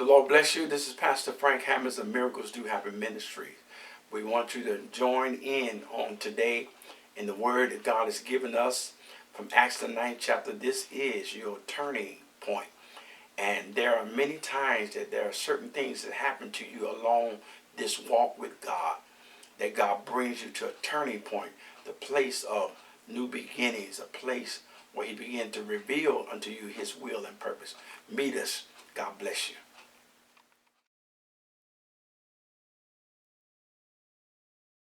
Lord bless you. This is Pastor Frank Hammers of Miracles Do Happen Ministry. We want you to join in on today in the word that God has given us from Acts the 9th chapter. This is your turning point. And there are many times that there are certain things that happen to you along this walk with God, that God brings you to a turning point, the place of new beginnings, a place where he began to reveal unto you his will and purpose. Meet us. God bless you.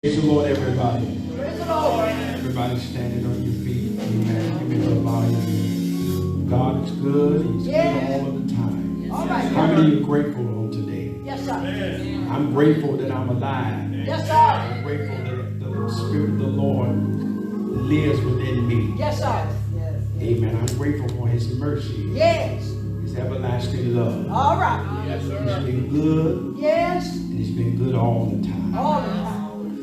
Praise the Lord, everybody. Praise the Lord. Everybody standing on your feet. Amen. Give me a little volume. God is good. He's good all of the time. Yes, all right. How many of you are grateful on today? Yes, sir. I'm grateful that I'm alive. Yes, sir. I'm grateful that the Spirit of the Lord lives within me. Yes, sir. Amen. I'm grateful for his mercy. Yes. His everlasting love. All right. Yes, sir. He's been good. Yes. And he's been good all the time. All the time.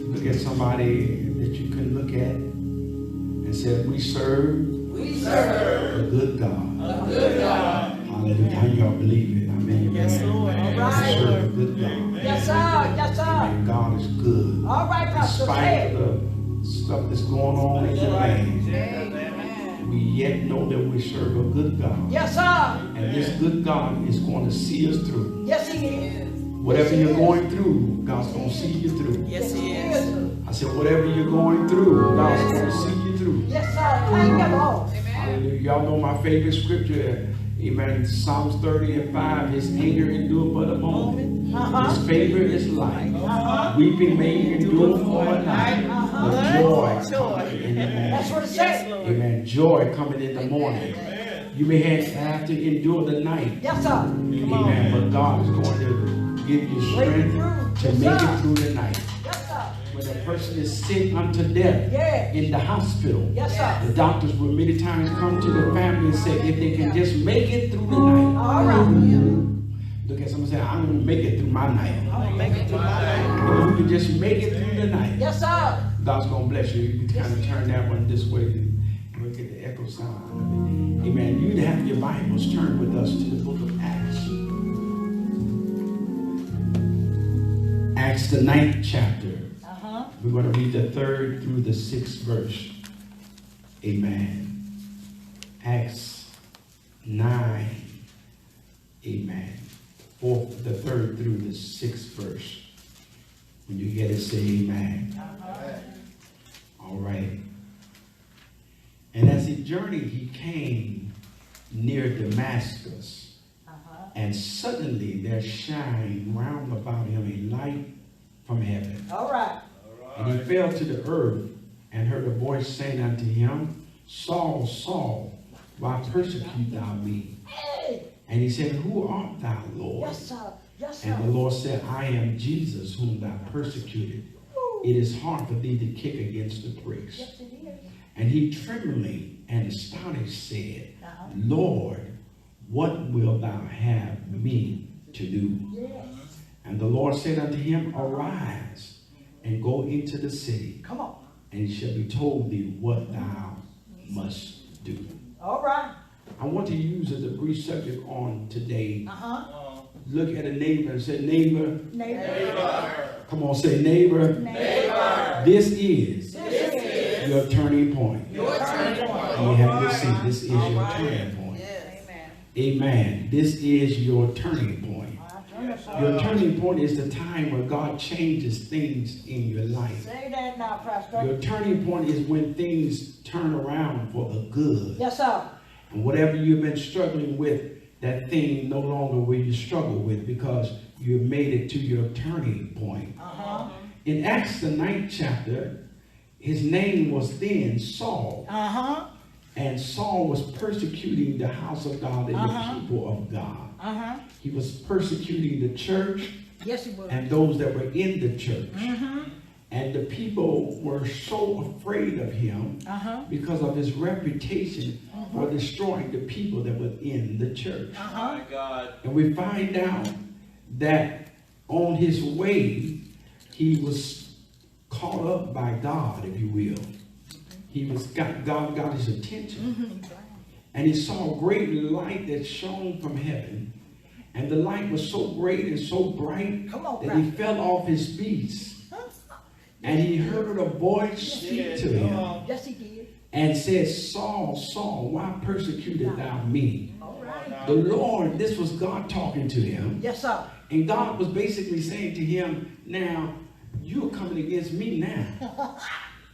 Look at somebody that you can look at and say, we serve a good God. A good God. Hallelujah. How y'all believe it? Amen. Yes, Lord. All right. We serve a good God. Yes, sir. Yes, sir. And God is good. All right, Pastor. Despite the stuff that's going on in the land, Amen. we yet know that we serve a good God. Yes, sir. And this good God is going to see us through. Yes, he is. Whatever you're going through, God's going to see you through. Yes, he is. I said, whatever you're going through, God's going to see you through. Yes, sir. Thank you, Lord. Hallelujah. Y'all know my favorite scripture. Amen. Psalms 30 and 5. His anger endure but a moment. His favor is light. Weeping may endure for a night. But joy cometh in the morning. That's what it says. Amen. Joy coming in the morning. You may have to endure the night. Yes, sir. Amen. But God is going to give you strength to make it through the night. Yes, sir. When a person is sick unto death in the hospital, Yes, sir. the doctors will many times come to the family and say, if they can just make it through the night. All right. Look at someone say, I'm going to make it through my night. I'm going to make it through my night. If you can just make it through the night, Yes, sir. God's going to bless you. You can kind of turn that one this way and look at the echo sound. Amen. You'd have your Bibles turned with us to the book of Acts. Acts the 9th chapter. We're going to read the 3rd through the 6th verse. Amen. Acts 9. Amen. The 3rd through the 6th verse. When you get it, say amen. All right. And as he journeyed, he came near Damascus. And suddenly there shined round about him a light from heaven. All right. And he fell to the earth and heard a voice saying unto him, Saul, Saul, why persecute thou me? Hey. And he said, Who art thou, Lord? Yes, sir. Yes, sir. And the Lord said, I am Jesus whom thou persecuted. It is hard for thee to kick against the pricks. Yes, it is. And he trembling and astonished said, Lord, what wilt thou have me to do? Yes. And the Lord said unto him, Arise and go into the city. Come on. And it shall be told thee what thou must do. All right. I want to use as a brief subject on today. Look at a neighbor and say, neighbor. Neighbor. Come on, say neighbor. Neighbor. This is your turning point. Your turning point. And you have to see this is your turning point. Amen. Amen. This is your turning point. Your turning point is the time when God changes things in your life. Say that now, Pastor. Your turning point is when things turn around for the good. Yes, sir. And whatever you've been struggling with, that thing no longer will you struggle with because you've made it to your turning point. In Acts the 9th chapter, his name was then Saul. And Saul was persecuting the house of God and the people of God. He was persecuting the church. Yes, he was. And those that were in the church. And the people were so afraid of him because of his reputation for destroying the people that were in the church. My God. And we find out that on his way, he was caught up by God, if you will. God got his attention. And he saw a great light that shone from heaven And the light was so great and so bright Come on, that he Pastor. fell off his beast. And he heard a voice speak to him Yes, he did. and said, Saul, Saul, why persecutest thou me? All right. The Lord, this was God talking to him. Yes, sir. And God was basically saying to him, now, you're coming against me now.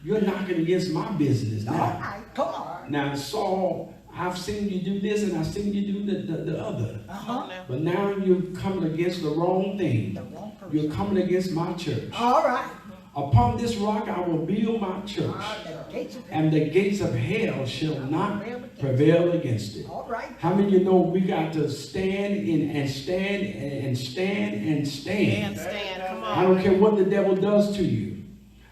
You're knocking against my business All now. right. Come on. Now, Saul, I've seen you do this and I've seen you do the other. Uh-huh. But now you're coming against the wrong thing. The wrong person. You're coming against my church. All right. Upon this rock I will build my church, The gates of and the gates of hell shall not prevail against it. All right. How many of you know we got to stand in and stand and stand and stand? Come I don't care what the devil does to you.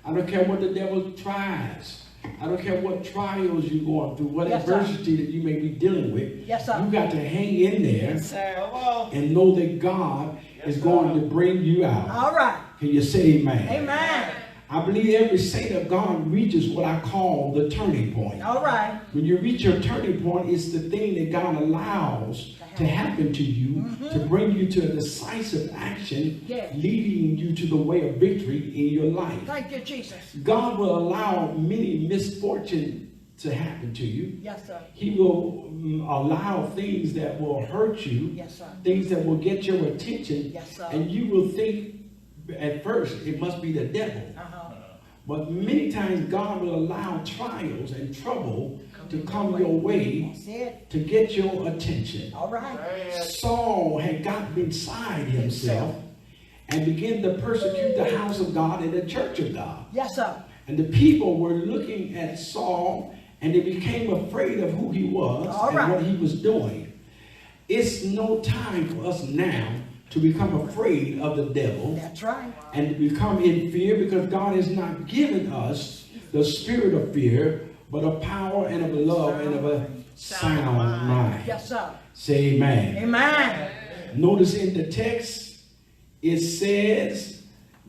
I don't care what the devil tries. I don't care what trials you're going through, what Yes, sir. adversity that you may be dealing with. Yes, sir. You got to hang in there Sir. and know that God is going to bring you out. All right. Can you say amen? Amen. I believe every saint of God reaches what I call the turning point. All right. When you reach your turning point, it's the thing that God allows to happen to you to bring you to a decisive action, Yeah. leading you to the way of victory in your life. Thank you, Jesus. God will allow many misfortune to happen to you. Yes, sir. He will allow things that will hurt you, Yes, sir. things that will get your attention, Yes, sir. and you will think at first it must be the devil. Uh-huh. But many times God will allow trials and trouble to come your way That's it. to get your attention. All right. Saul had gotten inside himself and began to persecute the house of God and the church of God. Yes, sir. And the people were looking at Saul and they became afraid of who he was All and right. what he was doing. It's no time for us now to become afraid of the devil That's right. and to become in fear, because God has not given us the spirit of fear, but a power and of a love and of a sound mind. Yes, sir. Say amen. Amen. Notice in the text, it says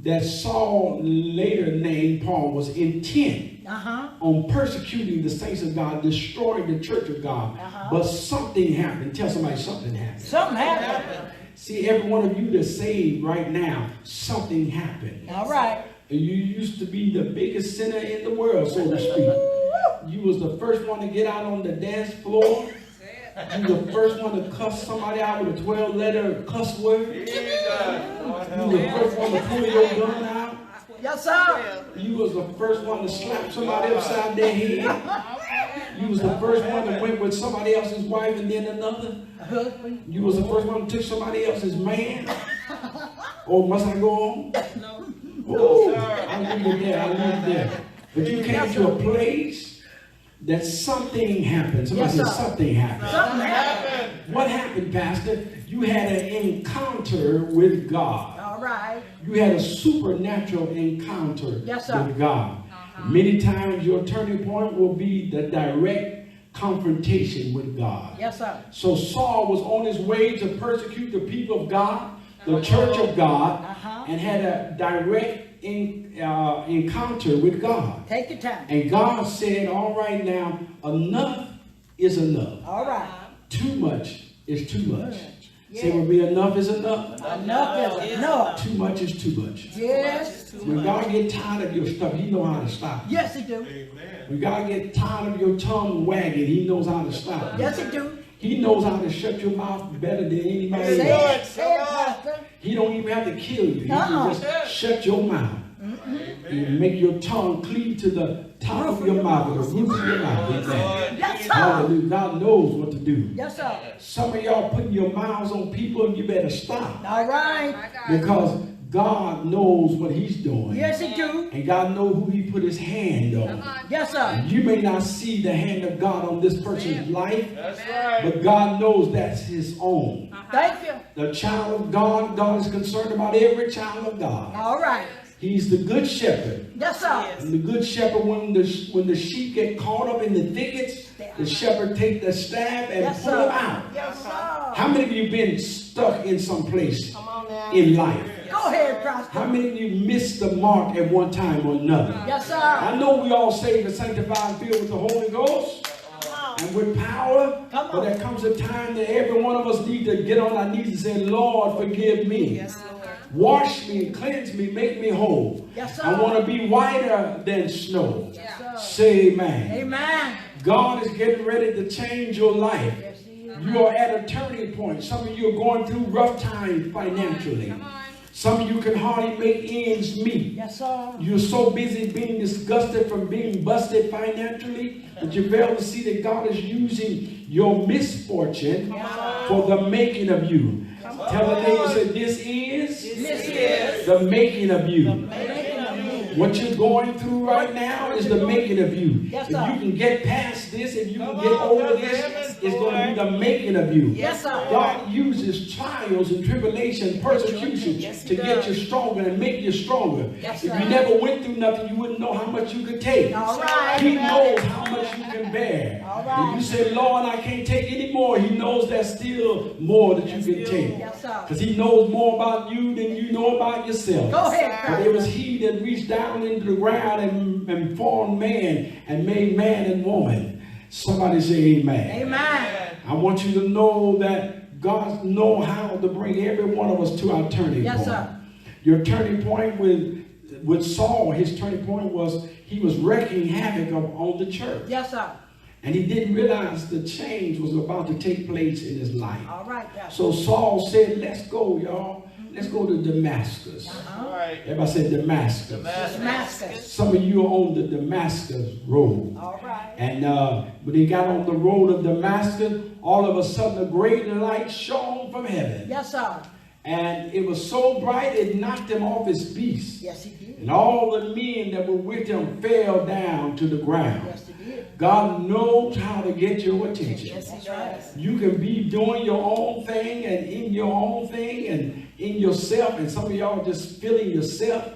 that Saul, later named Paul, was intent Uh-huh. on persecuting the saints of God, destroying the church of God. But something happened. Tell somebody something happened. Something happened. See, every one of you that's saved right now, something happened. All right. You used to be the biggest sinner in the world, so to speak. You was the first one to get out on the dance floor. You the first one to cuss somebody out with a 12-letter cuss word. You the first one to pull your gun out. Yes, sir. You was the first one to slap somebody upside their head. You was the first one that went with somebody else's wife and then another. Husband. You was the first one to took somebody else's man. Or must I go on? Oh, I'll leave it there. I'll leave it there. But you came to a place that something happened. Somebody Yes, said sir. something happened. Something happened. What happened, Pastor? You had an encounter with God. All right. You had a supernatural encounter Yes, sir. with God. Many times your turning point will be the direct confrontation with God. Yes, sir. So Saul was on his way to persecute the people of God, the church of God, and had a direct encounter with God. Take your time. And God said, all right now, enough is enough. All right. Too much is too much. Yeah. Say with me, enough is enough. Enough is enough. Too much is too much. Yes. When God get tired of your stuff, he know how to stop you. Yes, he do. When God get tired of your tongue wagging, he knows how to stop you. Yes, he do. He knows how to shut your mouth better than anybody Say else. it. Say it, Pastor. He don't even have to kill you. He can just shut your mouth. And make your tongue cleave to the top of your mouth, or the roof of your mouth. Amen. Yes, sir. Hallelujah. God knows what to do. Yes, sir. Some of y'all putting your mouths on people, and you better stop. All right. Because God knows what he's doing. Yes, he do. And God knows who he put his hand on. Yes, sir. You may not see the hand of God on this person's life, That's right. but God knows that's his own. Thank you. The child of God, God is concerned about every child of God. All right. He's the good shepherd. Yes, sir. And the good shepherd, when the sheep get caught up in the thickets, the shepherd take the staff and Yes, pull sir. them out. Yes, sir. How many of you been stuck in some place Come on now. in life? Go ahead, How Pastor. many of you missed the mark at one time or another? Yes, sir. I know we all saved and sanctified and filled with the Holy Ghost. and with power. Come on. But there comes a time that every one of us need to get on our knees and say, Lord, forgive me. Yes, Lord. Wash me, cleanse me, make me whole. Yes, sir. I want to be whiter than snow. Yes, sir. Say amen. Amen. God is getting ready to change your life. Yes, he is. You are at a turning point. Some of you are going through rough times financially. Come on. Some of you can hardly make ends meet. Yes, sir. You're so busy being disgusted from being busted financially that you fail to see that God is using your misfortune for the making of you. Tell the neighbor, say, this is the making of you. What you're going through right now is the making of you. Yes, If sir. you can get past this, if you can get over this, it's going to be the making of you. Yes, sir. God uses trials and tribulation, persecution to get you stronger and make you stronger. Yes, If sir. you never went through nothing, you wouldn't know how much you could take. All right. He knows how much you can bear. All right. If you say, Lord, I can't take any more, he knows there's still more that you can take. Yes, sir. Because he knows more about you than you know about yourself. Go ahead, But sir. it was he that reached down into the ground and formed man and made man and woman. Somebody say amen. Amen. I want you to know that God knows how to bring every one of us to our turning Yes, point. sir. Your turning point with Saul, his turning point was he was wreaking havoc on the church. Yes, sir. And he didn't realize the change was about to take place in his life. All right, Pastor. So Saul said, let's go, y'all. Let's go to Damascus. Everybody said Damascus. Damascus. Some of you are on the Damascus road. All right. And when he got on the road of Damascus, all of a sudden a great light shone from heaven. Yes, sir. And it was so bright it knocked him off his beast. Yes, he did. And all the men that were with him fell down to the ground. Yes, he did. God knows how to get your attention. Yes, he does. You can be doing your own thing and in your own thing and in yourself. And some of y'all just feeling yourself.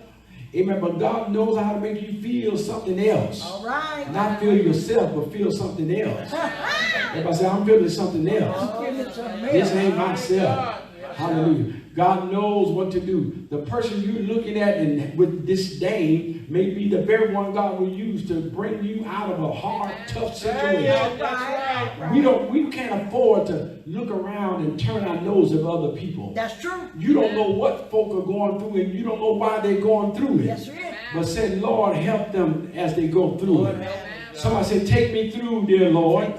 Amen. But God knows how to make you feel something else. All right. Not feel yourself, but feel something else. Everybody say, I'm feeling something else. I'm feeling something This else. ain't myself. Hallelujah. God knows what to do. The person you're looking at and with disdain may be the very one God will use to bring you out of a hard, tough situation. We can't afford to look around and turn our nose at other people. That's true. You don't know what folk are going through and you don't know why they're going through it. Yes, sir. But say, Lord, help them as they go through it. Somebody say, take me through, dear Lord.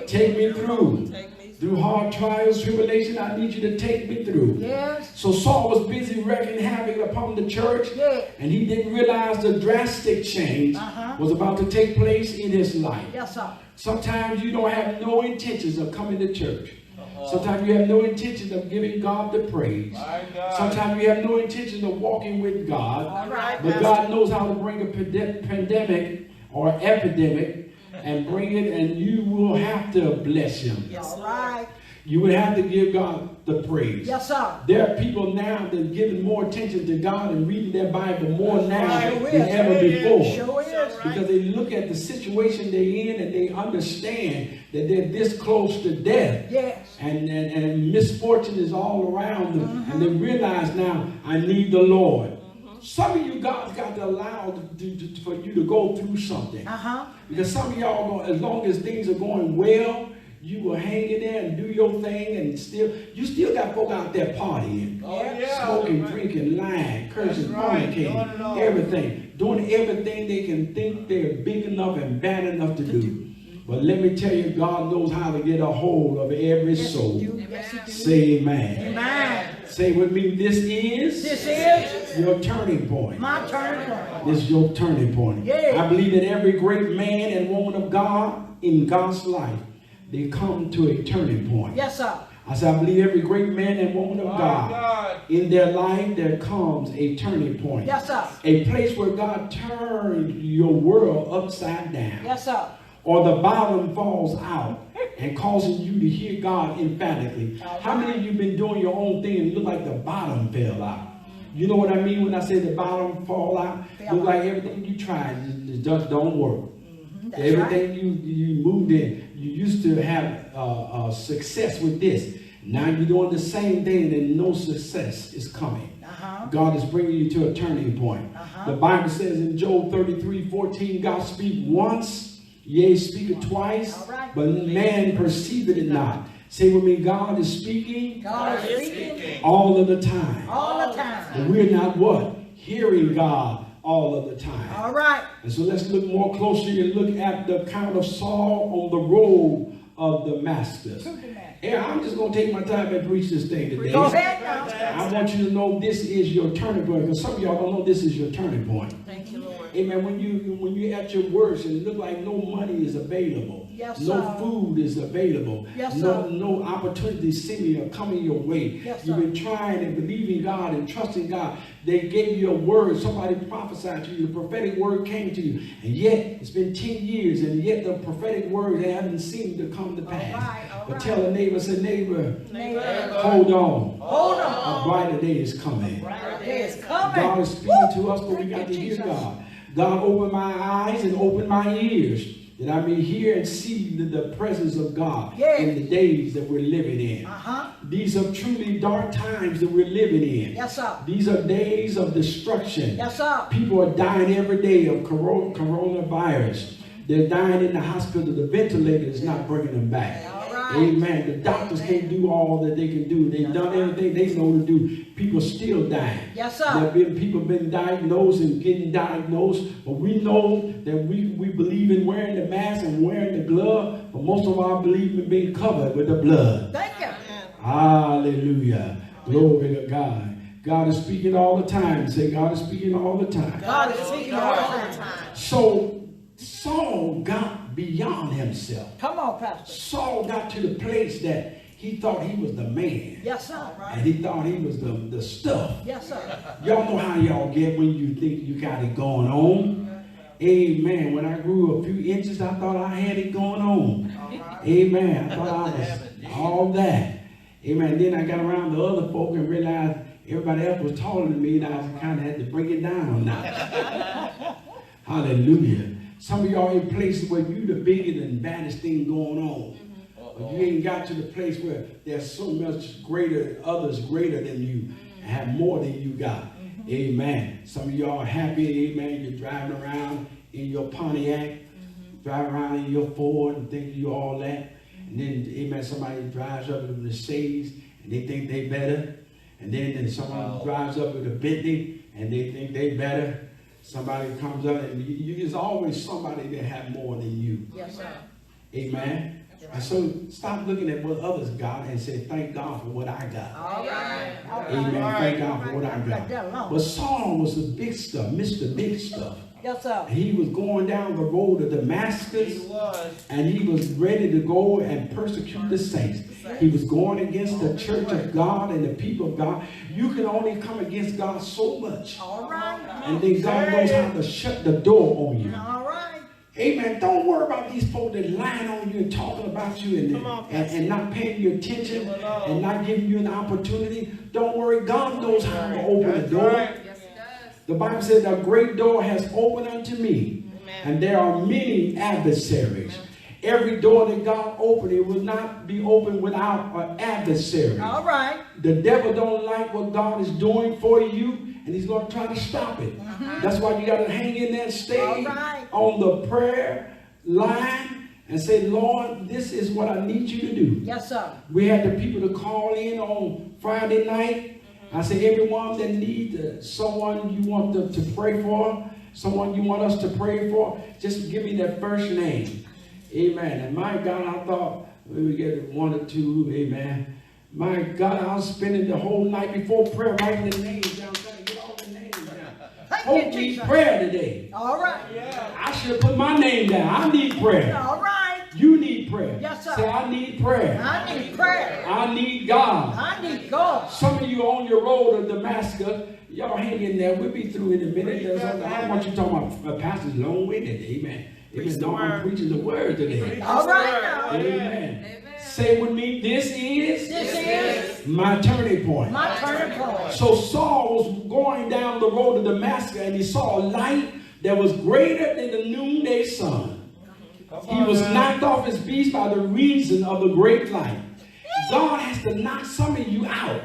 Take me through. Through hard trials, tribulation, I need you to take me through. Yes. So Saul was busy wreaking havoc upon the church, Yeah. and he didn't realize the drastic change was about to take place in his life. Yes, sir. Sometimes you don't have no intentions of coming to church. Sometimes you have no intention of giving God the praise. Sometimes you have no intention of walking with God. All right, But Pastor. God knows how to bring a pandemic or epidemic and bring it, and you will have to bless him. All right. You would have to give God the praise. Yes, sir. There are people now that are giving more attention to God and reading their Bible more now Sure than is. ever before. Sure is. Because they look at the situation they're in and they understand that they're this close to death. Yes. And misfortune is all around them. And they realize now, I need the Lord. Some of you, God's got to allow for you to go through something. Because some of y'all, as long as things are going well, you will hang in there and do your thing, and you still got folk out there partying, smoking, drinking, lying, cursing, fornicating, everything, doing everything they can think they're big enough and bad enough to do. But let me tell you, God knows how to get a hold of every soul. Say amen. Amen. Say with me, this is your turning point. My turning point. This is your turning point. Yeah. I believe that every great man and woman of God in God's life, they come to a turning point. Yes, sir. I said, I believe every great man and woman of God, in their life, there comes a turning point. Yes, sir. A place where God turned your world upside down. Yes, sir. Or the bottom falls out and causing you to hear God emphatically. How many of you been doing your own thing and look like the bottom fell out? You know what I mean when I say the bottom fall out? Look like everything you tried just don't work. Everything you moved in, you used to have success with this. Now you're doing the same thing and no success is coming. God is bringing you to a turning point. The Bible says in Job 33:14, God speaks once Yea, speaketh twice, All right. but man perceiveth it not. Say with me, God is speaking God is speaking all of the time. all the time. But we're not what? Hearing God all of the time. All right. And so let's look more closely and look at the account of Saul on the road of Damascus. To the man. Hey, I'm just going to take my time and preach this thing today. Go ahead now. I want you to know this is your turning point, because some of y'all don't know this is your turning point. Thank you, Lord. Amen. When you're at your worst and it look like no money is available, Yes, no sir. food is available, Yes, no sir. no opportunities seeming are coming your way. Yes, You've sir. been trying and believing God and trusting God. They gave you a word. Somebody prophesied to you. The prophetic word came to you, and yet it's been 10 years, and yet the prophetic word hasn't seemed to come to pass. All But right. tell a neighbor, say neighbor, Neighbor. hold on. Hold A on. brighter day is coming. Right there is coming. God is speaking to us, but we Thank got you, to hear Jesus. God. God, open my eyes and open my ears, that I may hear and see the presence of God Yes. in the days that we're living in. Uh-huh. These are truly dark times that we're living in. Yes, sir. These are days of destruction. Yes, sir. People are dying every day of coronavirus. They're dying in the hospital. The ventilator is not bringing them back. All right. Amen. The doctors can't do all that they can do. They've done everything they know to do. People still dying. Yes, There sir. have been people been diagnosed and getting diagnosed, but we know that we believe in wearing the mask and wearing the glove, but most of our believe in being covered with the blood. Thank you. Hallelujah. Glory to God. God is speaking all the time. Say, God is speaking all the time. God is speaking all the time. So Saul got beyond himself. Come on, Pastor. Saul got to the place that he thought he was the man. Yes, sir. And he thought he was the stuff. Yes, sir. Y'all know how y'all get when you think you got it going on. Amen. When I grew a few inches, I thought I had it going on. Amen. I thought I was all that. Amen. Then I got around the other folk and realized everybody else was taller than me, and I kind of had to bring it down now. Hallelujah. Some of y'all in places where you the biggest and baddest thing going on. But you ain't got to the place where there's so much greater, others greater than you, and have more than you got. Amen. Some of y'all are happy, amen. You're driving around in your Pontiac, driving around in your Ford and think you all that. And then, amen, somebody drives up with a Mercedes and they think they better. And then someone drives up with a Bentley and they think they better. Somebody comes up and there's always somebody that have more than you. Yes, sir. Amen. And so stop looking at what others got and say, thank God for what I got. All right. All right. Amen. Thank God for what I Let that got. alone. But Saul was the big stuff, Mr. Big Stuff. Yes, sir. And he was going down the road of Damascus. And he was ready to go and persecute the saints. He was going against the church of God and the people of God. You can only come against God so much. All right. And then God knows how to shut the door on you. All right. Amen. Don't worry about these folks that lying on you and talking about you and not paying you attention and not giving you an opportunity. Don't worry. God knows how to open the door. Yes, it does. The Bible says the great door has opened unto me, and there are many adversaries. Every door that God opened, it will not be opened without an adversary. All right. The devil don't like what God is doing for you, and he's going to try to stop it. That's why you got to hang in there and stay All right. on the prayer line and say, Lord, this is what I need you to do. Yes, sir. We had the people to call in on Friday night. I say, everyone that needs someone you want to pray for, someone you want us to pray for, just give me that first name. Amen. And my God, I thought we get one or two. Amen. My God, I was spending the whole night before prayer writing the names down, trying to get all the names down. Thank Hope you, need Jesus. prayer today. All right. I should have put my name down. I need prayer. All right. You need prayer. Yes, sir. Say, I need prayer. I need prayer. I need God. I need God. Some of you on your road to Damascus, y'all hang in there. We'll be through in a minute. I don't want you talking about pastors long-winded. Amen. Amen. No, I'm preaching the word today. All right now. Amen. Say with me, this is This is my turning point. my turning point. So Saul was going down the road to Damascus and he saw a light that was greater than the noonday sun. He was knocked off his beast by the reason of the great light. God has to knock some of you out.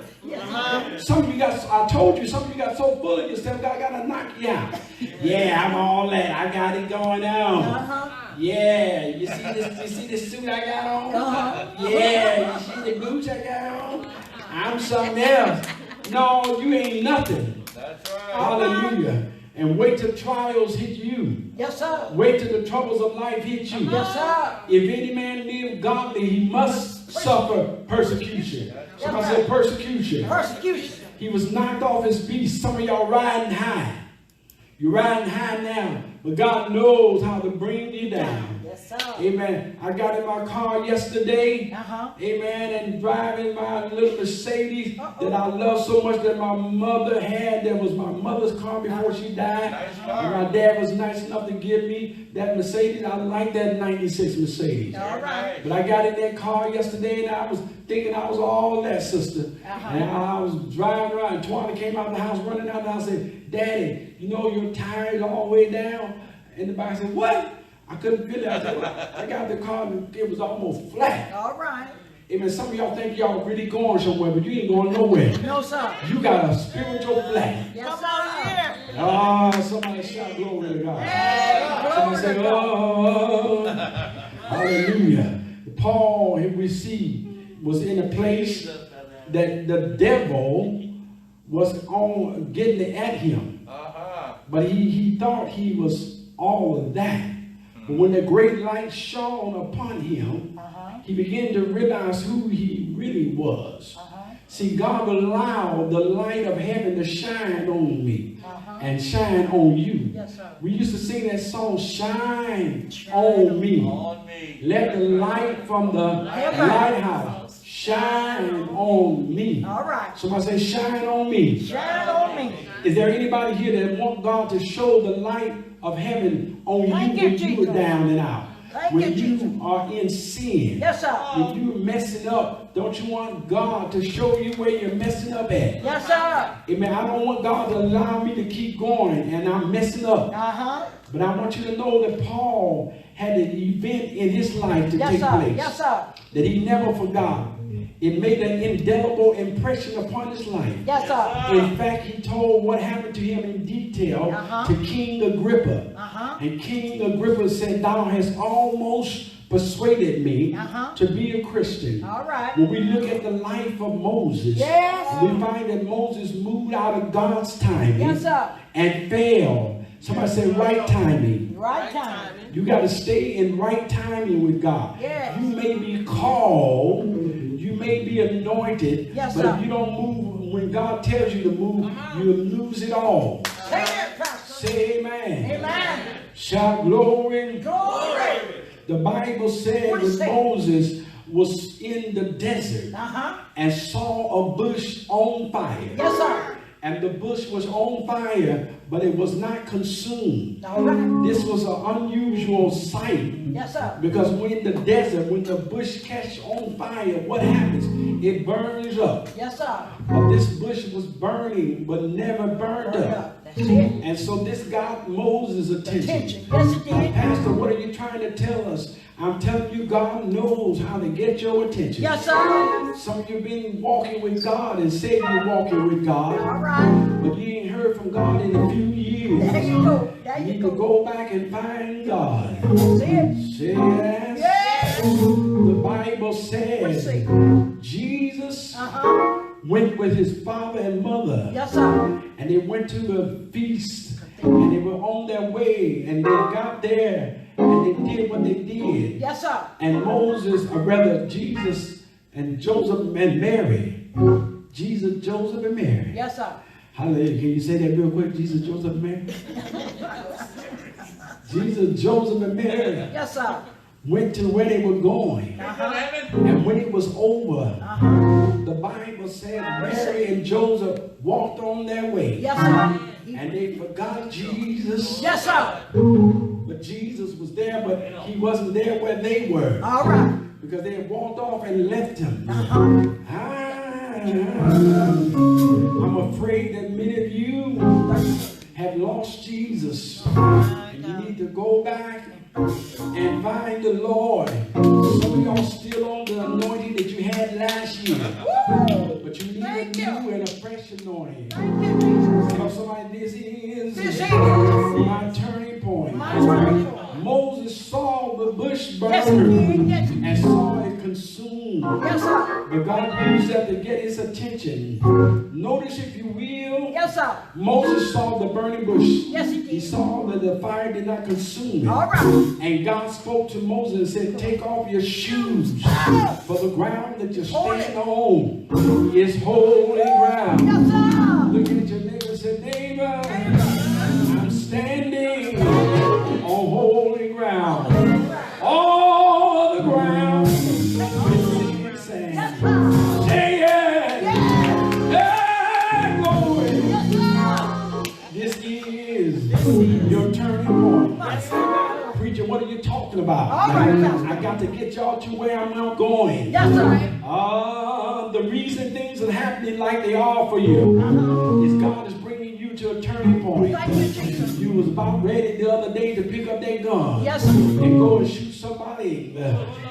Some of you got, I told you, some of you got so full of yourself, God got to knock you out. Yeah, I'm all that. I got it going on. Yeah, you see this suit I got on? Yeah, you see the boots I got on? I'm something else. No, you ain't nothing. That's right. Hallelujah. And wait till trials hit you. Yes, sir. Wait till the troubles of life hit you. Yes, sir. If any man live godly, he must suffer persecution. Somebody say persecution. Persecution. He was knocked off his beast. Some of y'all riding high. You're riding high now, but God knows how to bring you down. Yes, sir. Amen. I got in my car yesterday. Uh-huh. Amen. And driving my little Mercedes that I love so much that my mother had. That was my mother's car before she died. Nice car. And my dad was nice enough to give me that Mercedes. I like that 96 Mercedes. All right. But I got in that car yesterday and I was thinking I was all that, sister. And I was driving around and Twana came out the house, running out the house and said, Daddy, you know your tires all the way down? And the back said, what? I couldn't feel it. I said, well, I got the car and it was almost flat. All right. Amen. Some of y'all think y'all really going somewhere, but you ain't going nowhere. No, sir. You got a spiritual flat. Yes, sir. Oh, somebody shout glory to God. Somebody say, oh, hallelujah. Paul, we see, was in a place that the devil was on getting at him. But he thought he was all of that. But when the great light shone upon him, he began to realize who he really was. See, God allowed the light of heaven to shine on me and shine on you. Yes, sir. We used to sing that song, Shine on Me. On me. Let the light from the lighthouse shine on me. All right. Somebody say, shine on me. Shine on me. Is there anybody here that want God to show the light of heaven on you Thank you, when you Jesus. are down and out? Thank When you, Jesus. you are in sin? Yes, sir. When you're messing up, don't you want God to show you where you're messing up at? Yes, sir. Amen. I don't want God to allow me to keep going and I'm messing up. But I want you to know that Paul had an event in his life to Yes, take sir. place Yes, sir. that he never forgot. It made an indelible impression upon his life. Yes, sir. In fact, he told what happened to him in detail to King Agrippa. And King Agrippa said, thou hast almost persuaded me to be a Christian. All right. When we look at the life of Moses, Yes. we find that Moses moved out of God's timing Yes, sir. and failed. Somebody say right timing. Right time. You got to stay in right timing with God. Yes. You may be called, you may be anointed, Yes, but sir. if you don't move when God tells you to move, you'll lose it all. Say it, Pastor. Say amen. Amen. Shout glory. Glory. The Bible said What is that it? Moses was in the desert and saw a bush on fire. Yes, sir. And the bush was on fire, but it was not consumed. All right. This was an unusual sight. Yes, sir. Because when the desert, when the bush catch on fire, what happens? It burns up. Yes, sir. But this bush was burning, but never burned up. That's it. And so this got Moses' attention. Attention. Yes, it did. Pastor, what are you trying to tell us? I'm telling you, God knows how to get your attention. Yes, sir. Some of you been walking with God and said you're walking with God, All right. but you ain't heard from God in a few years. There you go. There You you need to go. go back and find God. That's it. Say yes. Yes. The Bible Let's says see. Jesus went with his father and mother, Yes, sir. and they went to the feast, and they were on their way, and they got there, and they did what they did. Yes, sir. And Moses, or rather Jesus and Joseph and Mary, Jesus, Joseph, and Mary. Yes, sir. Hallelujah. Can you say that real quick? Jesus, Joseph, and Mary. Jesus, Joseph, and Mary Yes, sir. went to where they were going. And when it was over, the Bible said Mary and Joseph walked on their way. Yes, sir. And they forgot Jesus. Yes, sir. But Jesus was there, but he wasn't there where they were. All right. Because they had walked off and left him. I'm afraid that many of you have lost Jesus. And you need to go back and find the Lord. Some of y'all still on the anointing that you had last year. Woo! But you need Thank a you. new and a fresh anointing. Thank you, Jesus. Tell somebody this is This is my turning point. my turning point. Moses saw the bush burn Yes, he did. Yes, he did. and saw it consumed. Yes, sir. But God used that to get his attention. Notice, if you will, Yes, sir. Moses saw the burning bush. Yes, he He did. saw that the fire did not consume it. All right. And God spoke to Moses and said, take off your shoes, for the ground that you're standing on is holy ground. Yes, sir. Look at your neighbor and say, neighbor, I'm standing on holy ground. All the ground is sand. Yes, sir. Say it. Hey, glory. Yes, sir. This is your turning point. Yes, sir. Preacher, what are you talking about? All right, Pastor. I got to get y'all to where I'm now going. Yes, sir. The reason things are happening like they are for you is God is bringing you to a turning point. Thank you, Jesus. You was about ready the other day to pick up that gun Yes, sir. and go and shoot somebody.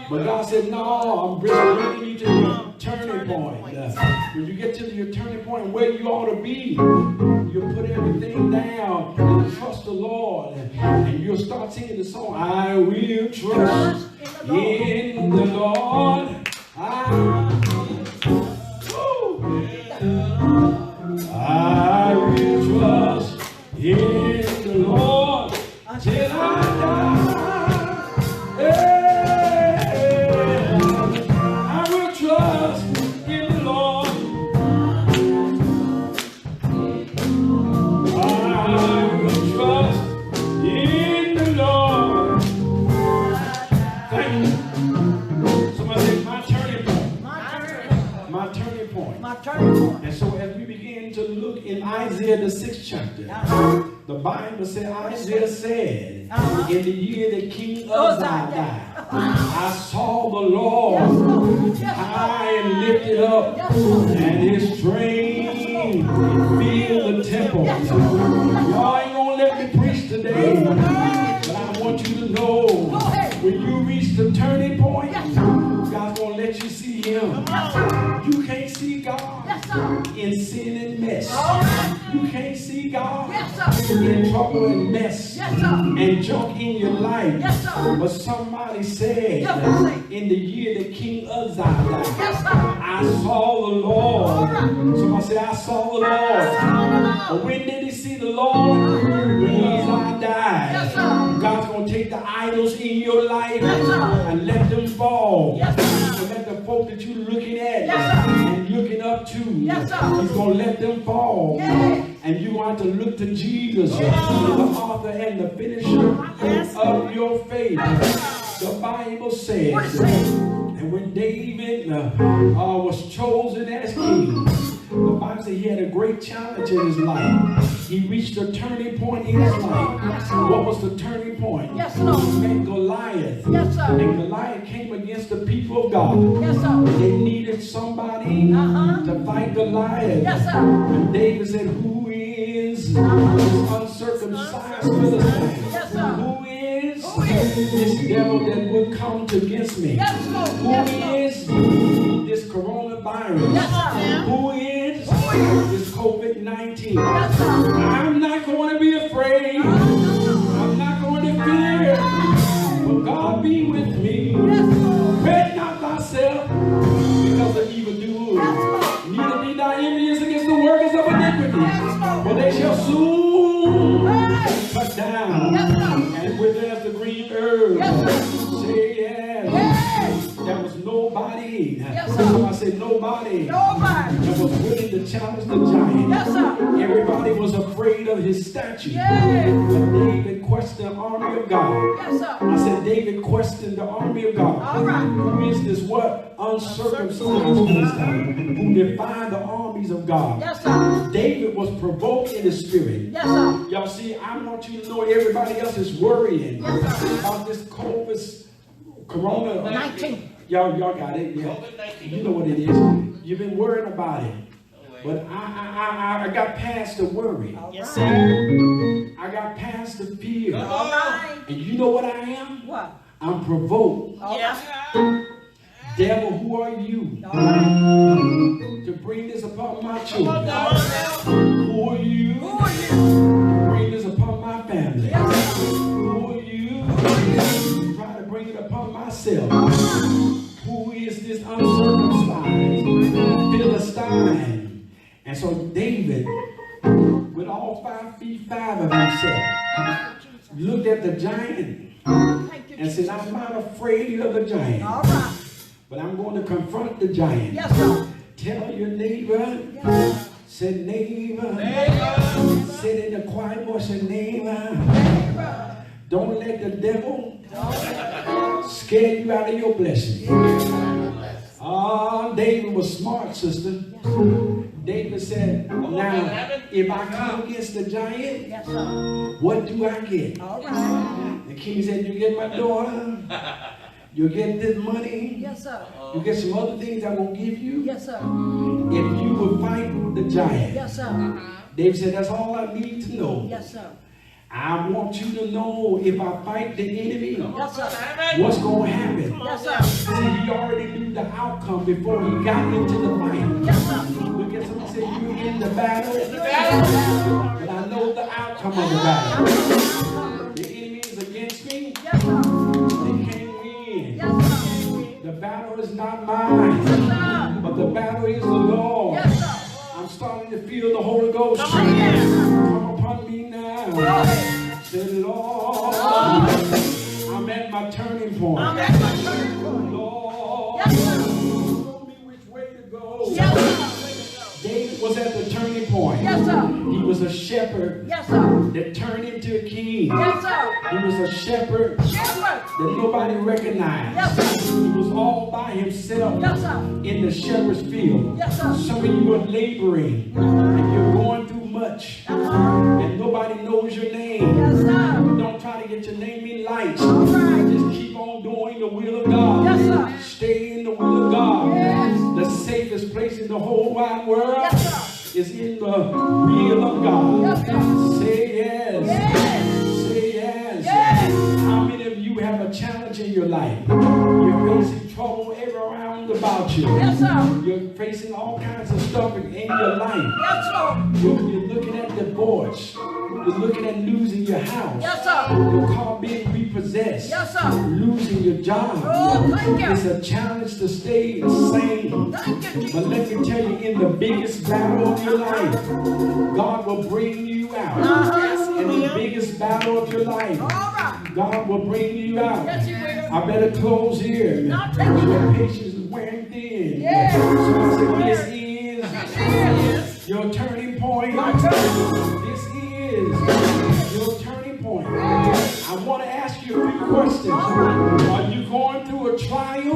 But God said, no, I'm bringing you to your turning point. When you get to your turning point where you ought to be, you put everything down and trust the Lord. And you'll start singing the song, I will trust in the Lord. I will trust in the Lord till I die. Hey, I will trust in the Lord. I will trust in the Lord. Thank you. Somebody say, my turning point. My turning point. My turning point. My turning point. And so as we begin to look in Isaiah the 6th chapter, the Bible said, Isaiah said, in the year that King Uzziah died, I saw the Lord high and lifted up, and his train filled the temple. Y'all ain't gonna let me preach today, but I want you to know, when you reach the turning point, God's gonna let you see him. You can't see God in sin and mess. You can't see God in trouble and mess and junk in your life. But somebody said, in the year that King Uzziah died, I saw the Lord. Somebody said, I saw the Lord. But when did he see the Lord? When Uzziah died. God's going to take the idols in your life and let them fall. So let the folk that you're looking at and looking up to, he's going to let them fall. And you want to look to Jesus, the author and the finisher of your faith. The Bible says, and when David was chosen as king, the Bible says he had a great challenge in his life. He reached a turning point in his life. What was the turning point? He met Goliath. And Goliath came against the people of God. They needed somebody to fight Goliath. And David said, who is this uncircumcised Philistine? Who is this devil that would come against me? Who is this coronavirus? Who is this COVID-19? I'm not going to be afraid. I'm not going to fear. But God be with me. Fret not thyself because of evildoers. Neither be thou envious against the workers of iniquity. For they shall soon cut down and wither as the green herb. Say yes. There was nobody. I said nobody. That was willing to challenge the giant. Everybody was afraid of his statue. But David questioned the army of God. I said David questioned the army of God. Who is this what? Uncircumcised Philistine who defied the armies of God. David was provoked in the spirit. Y'all see, I want you to know everybody else is worrying about this Corona-19. Y'all got it, yeah. You know what it is. You've been worrying about it. But I got past the worry. Yes, sir. I got past the fear. All right. And you know what I am? What? I'm provoked. Yes. Devil, who are you All right. to bring this upon my children? Come on now. Who are you Who are you? to bring this upon my family? Yes, sir. Who are you to try to bring it upon myself? Who is this uncircumcised Philistine? And so David, with all 5 feet 5 of himself, looked at the giant Thank you, and said, I'm not afraid of the giant, all right. but I'm going to confront the giant. Yes, sir. Tell your neighbor, Yes, sir. say neighbor, say in the quiet voice, say neighbor, Neighbor. don't let the devil scare you out of your blessing. David was smart, sister. David said, now, if I come against the giant, Yes, sir. what do I get? All right. The king said, you get my daughter, you get this money, Yes, sir. you get some other things I'm going to give you. Yes, sir. If you would fight the giant. Yes, sir. David said, that's all I need to know. Yes, sir. I want you to know if I fight the enemy, Yes, sir. what's going to happen. Yes, sir. See, he already knew the outcome before he got into the fight. Yes, sir. Look at somebody say, you're in the battle, but I know the outcome of the battle. The enemy is against me. Yes, sir. They can't win. Yes, sir. The battle is not mine, Yes, sir. but the battle is the Lord. Yes, sir. I'm starting to feel the Holy Ghost. Come on, yes. Come upon me Go now. ahead. Say, Lord, I'm at my turning point. I'm at my turning point. Lord, Yes, sir. show me which way to go. Yes, sir. David was at the turning point. Yes, sir. He was a shepherd Yes, sir. that turned into a king. Yes, sir. He was a shepherd Shepherd. that nobody recognized. Yes, sir. He was all by himself Yes, sir. in the shepherd's field. Yes, sir. Some of you are laboring and you're going through much and nobody knows your name. Yes, sir. Don't try to get your name in lights. All right. Just keep on doing the will of God. Yes, sir. Stay in the will of God. Yes. The safest place in the whole wide world Yes, is in the will of God. Yes, sir. Say yes. Yes. Say yes. Yes. How many of you have a challenge in your life? You're facing trouble around about you. Yes, sir. You're facing all kinds of stuff in your life. Yes, sir. You're looking at divorce. You're looking at losing your house. Yes, sir. You're caught being repossessed. Yes, sir. Losing your job. Oh, thank you. It's a challenge to stay sane. Thank you. But let me tell you, in the biggest battle of your life, God will bring you out. Uh-huh. In the biggest battle of your life, All right. God will bring you out. Yes, you will. I better close here. Not thank you. Your patience is wearing thin. Yes. So I say, Yes. this is your turning point. This is your turning point. I want to ask you a few questions. Are you going through a trial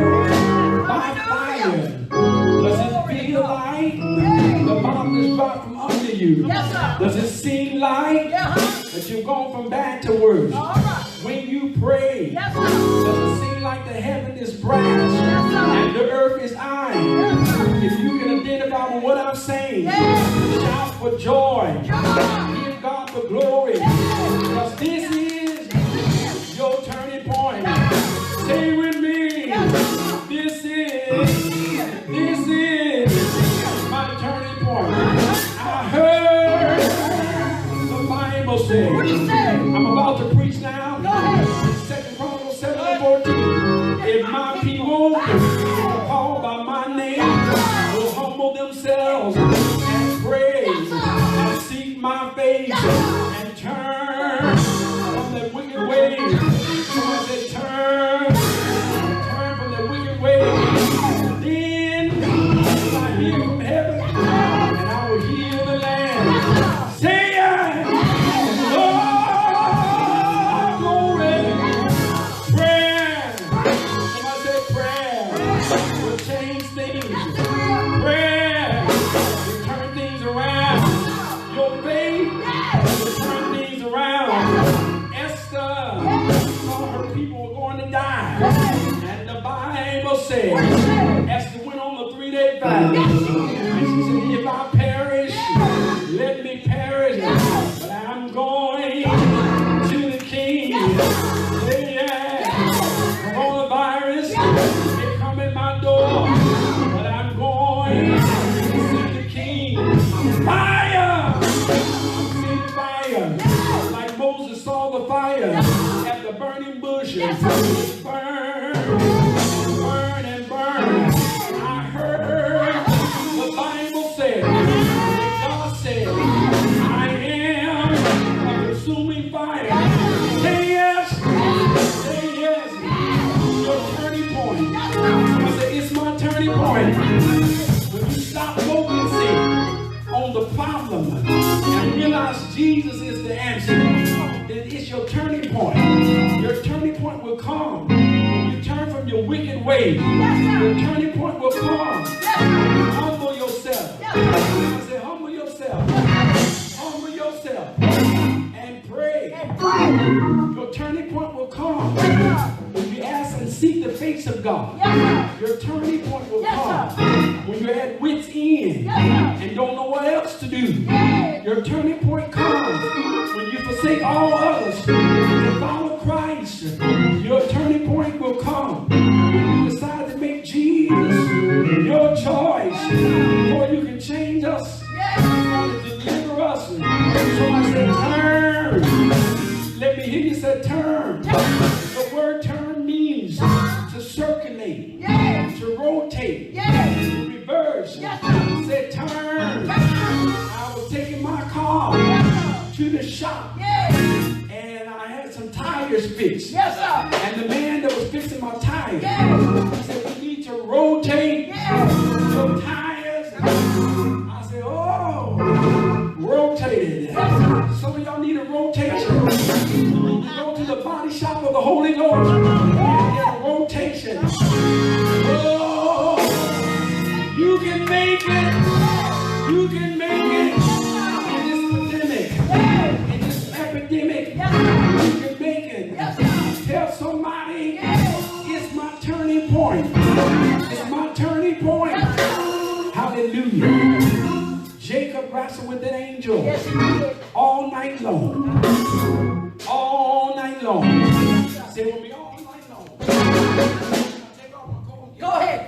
by fire? Does it feel like the bottom is dropped from under you? Yes, sir. Does it seem like Yeah. that you're going from bad to worse? All right. When you pray, Yes, sir. does it seem like the heaven is brass Yes, sir. and the earth is iron? Yes, sir. If you can identify with what I'm saying, Yes. shout for joy. Joy. Give God the glory. Because this is your turning point. Stay with me. This is my turning point. I heard the Bible say, What do you say? I'm about to preach now. Go ahead. 2 Chronicles 7:14. If my people are called by my name, will humble themselves and pray and seek my face and turn from their wicked ways. Someone said, turn from their wicked ways. Then will I hear from heaven and I will heal the land. Say it! Lord, glory. Prayer. Somebody say prayer will change things. Prayer will turn things around. Your faith will turn things around. Fire! See fire. Like Moses saw the fire at the burning bush. Burn, burn, and burn. I heard the Bible said, God said, I am a consuming fire. Say yes. Say yes. Your turning point. I said, it's my turning point. When you stop focusing on the problem and realize Jesus is the answer, then it's your turning point. Your turning point will come when you turn from your wicked ways. Your turning point will come when you humble yourself. I say, humble yourself. Humble yourself and pray. Your turning point will come when you ask and seek the face of God. Your turning point will come when you're at wit's end and don't know what else to do. Your turning point comes when you forsake all others and follow Christ. Your turning point will come when you decide to make Jesus your choice. Before you can change us, He's going to deliver us. So I said, turn. Let me hear you say, turn. The word turn means to circulate, to rotate, to reverse. Say, turn. I was taking my car to the shop and I had some tires fixed. And the man that was fixing my tires, he said, we need to rotate your tires. I said, oh, rotated. Some of y'all need a rotation. You go to the body shop of the Holy Ghost and get a rotation. Oh, you can make it. You can make it in this pandemic, in this epidemic. You can make it. Tell somebody, it's my turning point. It's my turning point. Hallelujah. Jacob wrestled with an angel all night long. All night long. Say with me, all night long. Take off my coat. Go ahead.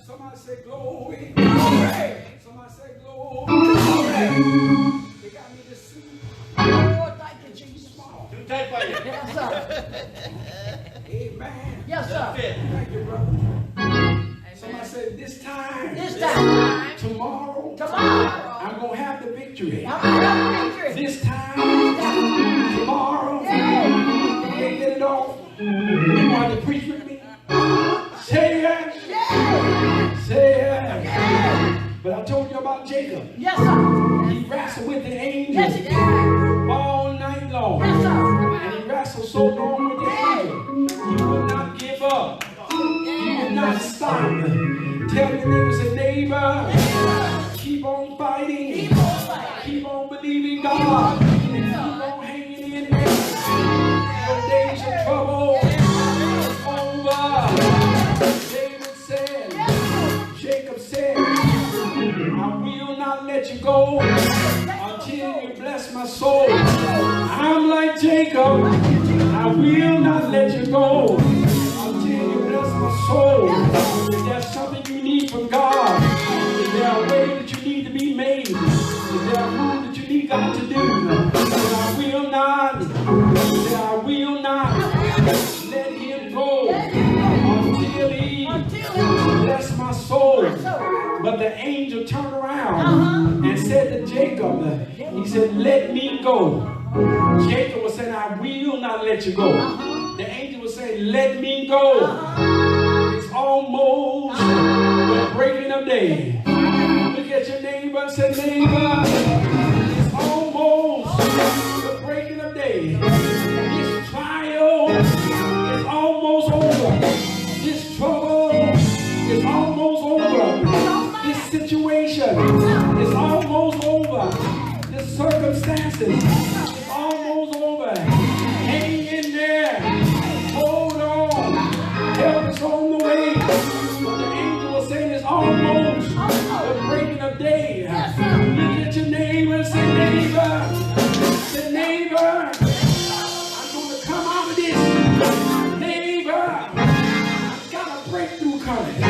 Somebody say glory. Glory. Somebody say glory. Glory. They got me to see. Lord, thank you, Jesus. Yes, sir. Amen. Yes, sir. Thank you, brother. Somebody said this time. This time. Tomorrow. Tomorrow. I'm going to have the victory. I'm going to have the victory. This time. Tomorrow. Can't get it off. You want to preach with me? Say yes. Say yes. But I told you about Jacob. Yes, sir. He wrestled with the angel Yes, he did. all night long. Yes, sir. And he wrestled so long with the angel, he would not give up. He would not stop. Tell your neighbor, say, neighbor, keep on fighting. Keep on fighting. Keep on believing God. And keep on hanging in there. Your days of trouble is over. David said, Jacob said, I will not let you go until you bless my soul. I'm like Jacob. I will not let you go until you bless my soul. If there's something you need from God, if there are ways that you need to be made, if there are moves that you need God to do, then I will not let him go until he bless my soul. But the angel turned around and said to Jacob, he said, let me go. Jacob was saying, I will not let you go. The angel was saying, let me go. It's almost the breaking of day. Look at your neighbor and say, neighbor, it's almost the breaking of day. This trial is almost over. This trouble is almost over. This situation is almost over. This circumstances is almost over. Hang in there. Hold on. Help is on the way. The angel was saying it's almost the breaking of day. Look at your neighbor and say, neighbor, I'm going to come out of this. Neighbor, I've got a breakthrough coming.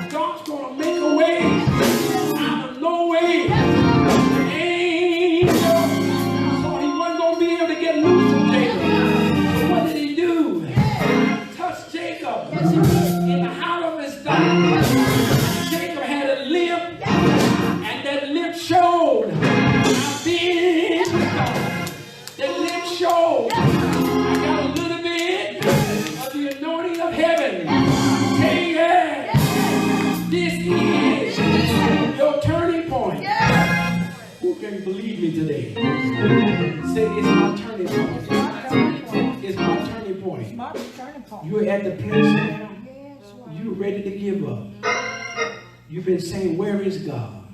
God's going to make a way out of no way. You're at the place now. You're ready to give up. You've been saying, where is God?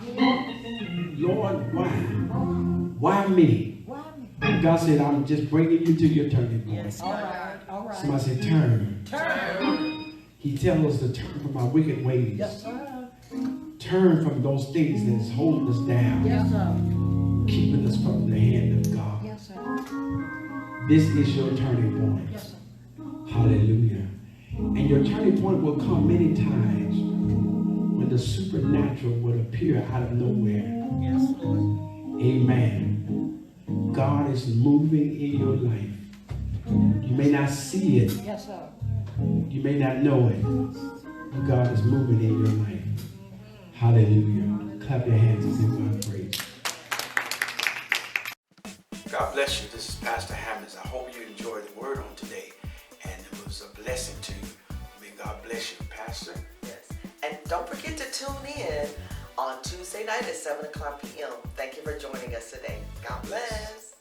Lord, why? Why me? God said, I'm just bringing you to your turning point. All right. All right. Somebody said, turn. Turn. He tells us to turn from our wicked ways. Yes, sir. Turn from those things that is holding us down, Yes, sir. keeping us from the hand of God. Yes, sir. This is your turning point. Yes, sir. Hallelujah. And your turning point will come many times when the supernatural would appear out of nowhere. Yes, Lord. Amen. God is moving in your life. You may not see it. Yes, sir. You may not know it. But God is moving in your life. Hallelujah. Clap your hands and give God praise. God bless you. This is Pastor Hammonds. I hope you enjoyed the word on today, and it was a blessing to you. May God bless you, Pastor. Yes. And don't forget to tune in on Tuesday night at 7 o'clock p.m. Thank you for joining us today. God bless.